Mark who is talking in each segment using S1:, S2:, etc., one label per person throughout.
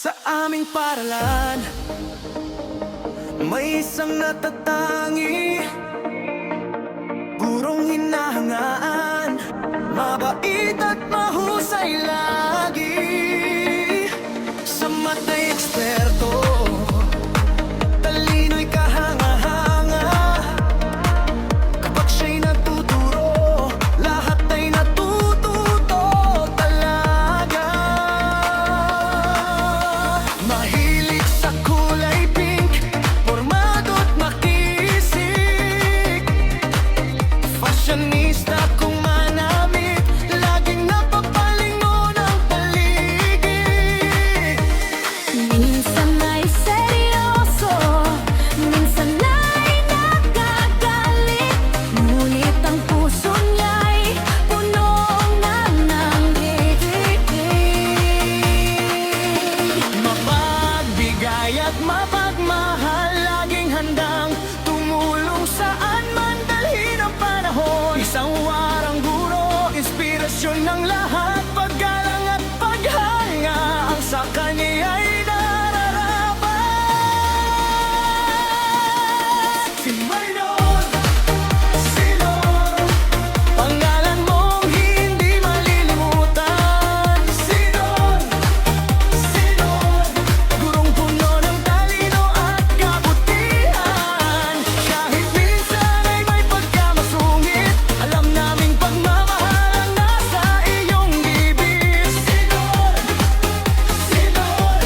S1: Sa aming paralan, may isang natatangi, gurong hinahangaan, mabait at mahusay lagi. Sa mata'y eksperto, talino'y kahanga-hanga. Kapag siya'y natuturo, lahat ay natututo talaga. Mahilig sa kulay pink, pormado't makisig. Fashionista kung manamit, laging napapalingon ang paligid.
S2: Minsan ay seryoso, minsan ay nagagalit, ngunit ang puso niya'y puno na ng higit.
S1: Mapagbigay at mapagmahal, laging handang tumulong saan man dalhin ang panahon. Isang warang guro, inspirasyon ng lahat, paggalang at paghanga ang sa kaniya'y nararapat. Si Maynor, Sinor, pangalan mong hindi malilimutan. Sinor, Sinor, gurong puno ng talino at kabutihan. Kahit minsan ay may pagkamasungit, alam naming pagmamahal ang nasa iyong bibig. Sinor, Sinor,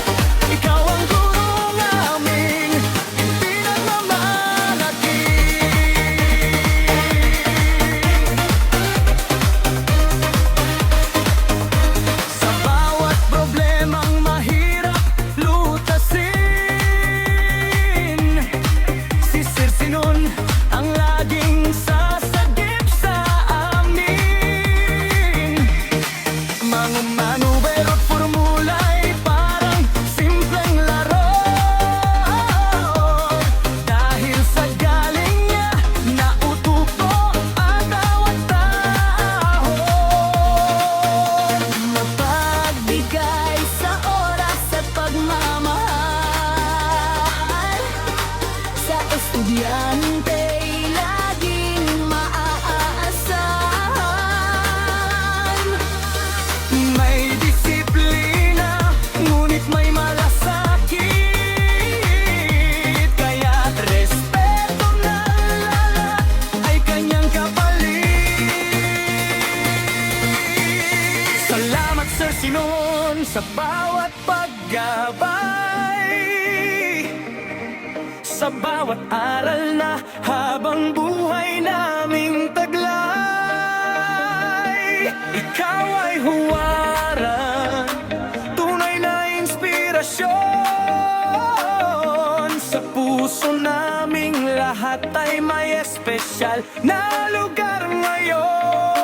S1: ikaw ang gurong aming pinagmamalaki. Sa bawat problemang mahirap lutasin, si Sir Sinon ang laging sasagip sa amin. Mga manubero't formula'y parang simpleng laro, dahil sa galing niya naututo ang bawat tao.
S2: Mapagbigay sa oras at pagmamahal, sa estudyantey laging maaasahan.
S1: May disiplina, ngunit may malasakit, kaya't respeto ng lahat ay kanyang kapalit. Salamat Sir Sinon sa bawat paggabay, sa bawat aral na habang buhay naming taglay. Ikaw ay huwaran, tunay na inspirasyon. Sa puso naming lahat ay may espesyal na lugar ngayon.